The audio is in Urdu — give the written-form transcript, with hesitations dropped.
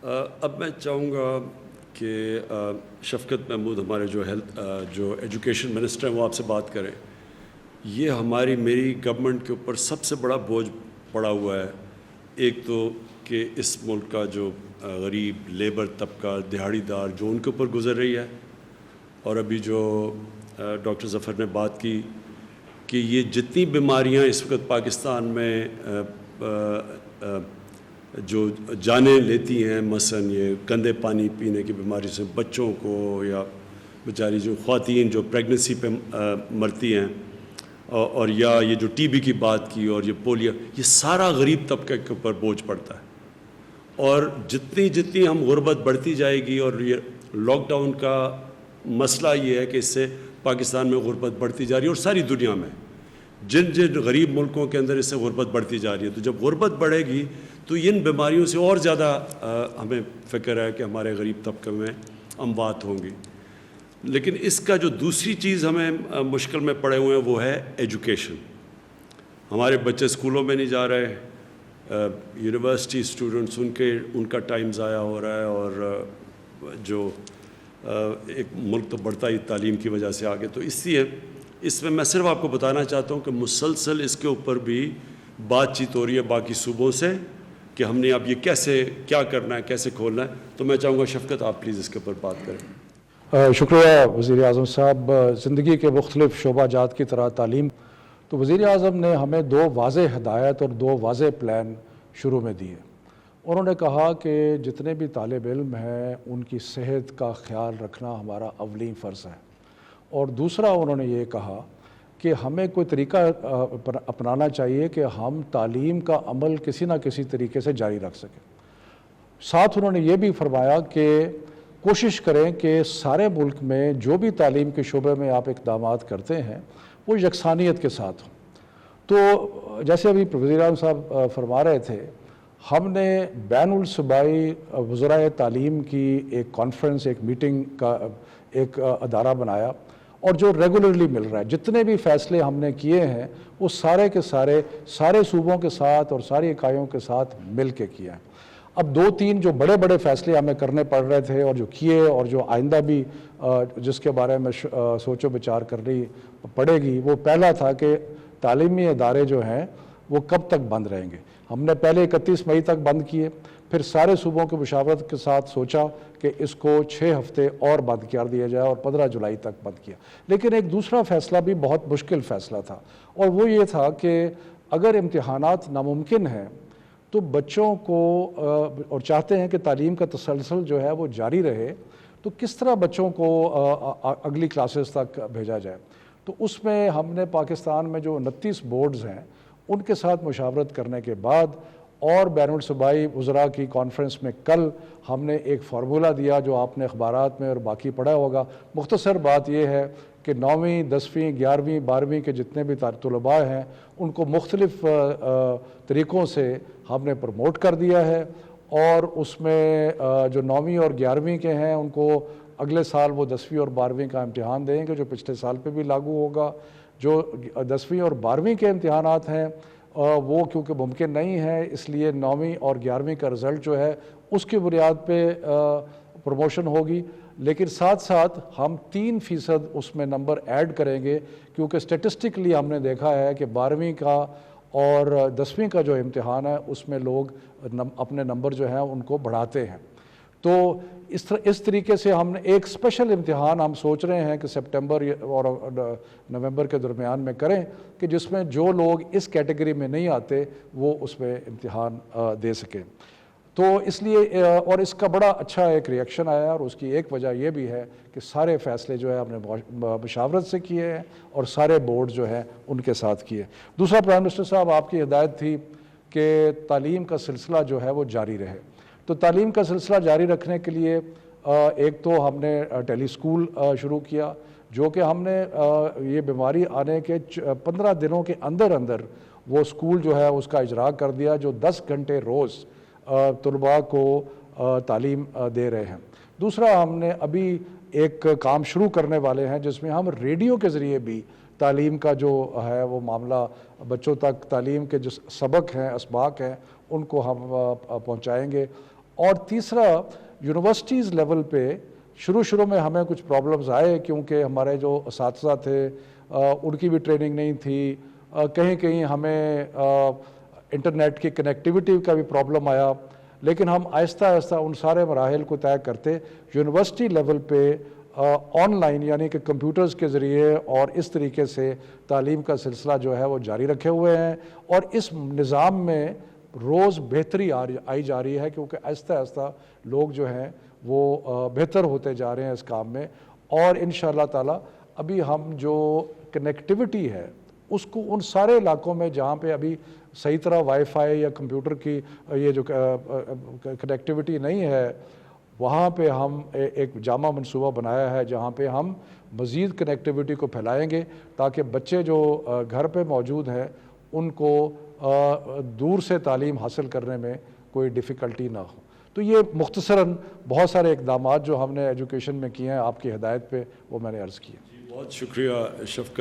اب میں چاہوں گا کہ شفقت محمود ہمارے جو ایجوکیشن منسٹر ہیں وہ آپ سے بات کریں. یہ میری گورنمنٹ کے اوپر سب سے بڑا بوجھ پڑا ہوا ہے. ایک تو کہ اس ملک کا جو غریب لیبر طبقہ دہاڑی دار جو ان کے اوپر گزر رہی ہے، اور ابھی جو ڈاکٹر ظفر نے بات کی کہ یہ جتنی بیماریاں اس وقت پاکستان میں جو جانیں لیتی ہیں، مثلا یہ گندے پانی پینے کی بیماری سے بچوں کو، یا بیچاری جو خواتین جو پریگننسی پہ مرتی ہیں، اور یا یہ جو ٹی بی کی بات کی، اور یہ پولیو، یہ سارا غریب طبقے کے اوپر بوجھ پڑتا ہے. اور جتنی ہم غربت بڑھتی جائے گی، اور یہ لاک ڈاؤن کا مسئلہ یہ ہے کہ اس سے پاکستان میں غربت بڑھتی جا رہی ہے، اور ساری دنیا میں جن غریب ملکوں کے اندر اس سے غربت بڑھتی جا رہی ہے. تو جب غربت بڑھے گی تو ان بیماریوں سے اور زیادہ ہمیں فکر ہے کہ ہمارے غریب طبقے میں اموات ہوں گی. لیکن اس کا جو دوسری چیز ہمیں مشکل میں پڑے ہوئے ہیں وہ ہے ایجوکیشن. ہمارے بچے اسکولوں میں نہیں جا رہے، یونیورسٹی اسٹوڈنٹس ان کا ٹائم ضائع ہو رہا ہے، اور جو ایک ملک تو بڑھتا ہی تعلیم کی وجہ سے آگے. تو اس میں صرف آپ کو بتانا چاہتا ہوں کہ مسلسل اس کے اوپر بھی بات چیت ہو رہی ہے باقی صوبوں سے کہ ہم نے اب یہ کیا کرنا ہے، کیسے کھولنا ہے. تو میں چاہوں گا شفقت آپ پلیز اس کے اوپر بات کریں. شکریہ وزیر اعظم صاحب. زندگی کے مختلف شعبہ جات کی طرح تعلیم، تو وزیر اعظم نے ہمیں 2 واضح ہدایت اور 2 واضح پلان شروع میں دیے. انہوں نے کہا کہ جتنے بھی طالب علم ہیں ان کی صحت کا خیال رکھنا ہمارا اولین فرض ہے، اور دوسرا انہوں نے یہ کہا کہ ہمیں کوئی طریقہ اپنانا چاہیے کہ ہم تعلیم کا عمل کسی نہ کسی طریقے سے جاری رکھ سکیں. ساتھ انہوں نے یہ بھی فرمایا کہ کوشش کریں کہ سارے ملک میں جو بھی تعلیم کے شعبے میں آپ اقدامات کرتے ہیں وہ یکسانیت کے ساتھ ہوں. تو جیسے ابھی وزیر اعظم صاحب فرما رہے تھے، ہم نے بین الصوبائی وزرائے تعلیم کی ایک کانفرنس، ایک میٹنگ کا ایک ادارہ بنایا، اور جو ریگولرلی مل رہا ہے. جتنے بھی فیصلے ہم نے کیے ہیں وہ سارے کے سارے صوبوں کے ساتھ اور ساری اکائیوں کے ساتھ مل کے کیا ہے. اب 2-3 جو بڑے فیصلے ہمیں کرنے پڑ رہے تھے اور جو کیے، اور جو آئندہ بھی جس کے بارے میں سوچ و بچار کرنی پڑے گی، وہ پہلا تھا کہ تعلیمی ادارے جو ہیں وہ کب تک بند رہیں گے. ہم نے پہلے 31 مئی تک بند کیے، پھر سارے صوبوں کی مشاورت کے ساتھ سوچا کہ اس کو 6 ہفتے اور بند کر دیا جائے، اور 15 جولائی تک بند کیا. لیکن ایک دوسرا فیصلہ بھی بہت مشکل فیصلہ تھا، اور وہ یہ تھا کہ اگر امتحانات ناممکن ہیں تو بچوں کو اور چاہتے ہیں کہ تعلیم کا تسلسل جو ہے وہ جاری رہے، تو کس طرح بچوں کو اگلی کلاسز تک بھیجا جائے. تو اس میں ہم نے پاکستان میں جو 29 بورڈز ہیں ان کے ساتھ مشاورت کرنے کے بعد، اور بین الصوبائی وزراء کی کانفرنس میں کل ہم نے ایک فارمولہ دیا جو آپ نے اخبارات میں اور باقی پڑھا ہوگا. مختصر بات یہ ہے کہ 9ویں 10ویں 11ویں 12ویں کے جتنے بھی طلباء ہیں ان کو مختلف طریقوں سے ہم نے پروموٹ کر دیا ہے، اور اس میں جو 9ویں اور 11ویں کے ہیں ان کو اگلے سال وہ 10ویں اور 12ویں کا امتحان دیں گے، جو پچھلے سال پہ بھی لاگو ہوگا. جو 10ویں اور 12ویں کے امتحانات ہیں وہ کیونکہ ممکن نہیں ہے، اس لیے 9ویں اور 11ویں کا رزلٹ جو ہے اس کی بنیاد پہ پروموشن ہوگی. لیکن ساتھ ساتھ ہم 3% اس میں نمبر ایڈ کریں گے، کیونکہ سٹیٹسٹکلی ہم نے دیکھا ہے کہ 12ویں کا اور 10ویں کا جو امتحان ہے اس میں لوگ اپنے نمبر جو ہیں ان کو بڑھاتے ہیں. تو اس طریقے سے ہم نے ایک اسپیشل امتحان ہم سوچ رہے ہیں کہ سپٹمبر اور نومبر کے درمیان میں کریں، کہ جس میں جو لوگ اس کیٹیگری میں نہیں آتے وہ اس میں امتحان دے سکیں. تو اس لیے اور اس کا بڑا اچھا ایک ریئیکشن آیا، اور اس کی ایک وجہ یہ بھی ہے کہ سارے فیصلے جو ہے ہم نے مشاورت سے کیے ہیں اور سارے بورڈ جو ہیں ان کے ساتھ کیے. دوسرا، پرائم منسٹر صاحب آپ کی ہدایت تھی کہ تعلیم کا سلسلہ جو ہے وہ جاری رہے. تو تعلیم کا سلسلہ جاری رکھنے کے لیے ایک تو ہم نے ٹیلی اسکول شروع کیا، جو کہ ہم نے یہ بیماری آنے کے 15 دنوں کے اندر وہ اسکول جو ہے اس کا اجرا کر دیا، جو 10 گھنٹے روز طلباء کو تعلیم دے رہے ہیں. دوسرا، ہم نے ابھی ایک کام شروع کرنے والے ہیں جس میں ہم ریڈیو کے ذریعے بھی تعلیم کا جو ہے وہ معاملہ بچوں تک، تعلیم کے جو سبق ہیں، اسباق ہیں، ان کو ہم پہنچائیں گے. اور تیسرا یونیورسٹیز لیول پہ شروع میں ہمیں کچھ پرابلمز آئے کیونکہ ہمارے جو اساتذہ تھے ان کی بھی ٹریننگ نہیں تھی، کہیں ہمیں انٹرنیٹ کی کنیکٹیوٹی کا بھی پرابلم آیا، لیکن ہم آہستہ ان سارے مراحل کو طے کرتے یونیورسٹی لیول پہ آن لائن یعنی کہ کمپیوٹرز کے ذریعے اور اس طریقے سے تعلیم کا سلسلہ جو ہے وہ جاری رکھے ہوئے ہیں، اور اس نظام میں روز بہتری آئی جا رہی ہے کیونکہ آہستہ لوگ جو ہیں وہ بہتر ہوتے جا رہے ہیں اس کام میں، اور انشاءاللہ تعالی ابھی ہم جو کنیکٹیوٹی ہے اس کو ان سارے علاقوں میں جہاں پہ ابھی صحیح طرح وائی فائی یا کمپیوٹر کی یہ جو کنیکٹیوٹی نہیں ہے، وہاں پہ ہم ایک جامع منصوبہ بنایا ہے جہاں پہ ہم مزید کنیکٹیوٹی کو پھیلائیں گے تاکہ بچے جو گھر پہ موجود ہیں ان کو دور سے تعلیم حاصل کرنے میں کوئی ڈیفیکلٹی نہ ہو۔ تو یہ مختصراً بہت سارے اقدامات جو ہم نے ایجوکیشن میں کیے ہیں آپ کی ہدایت پہ وہ میں نے عرض کیے۔ بہت شکریہ شفقت۔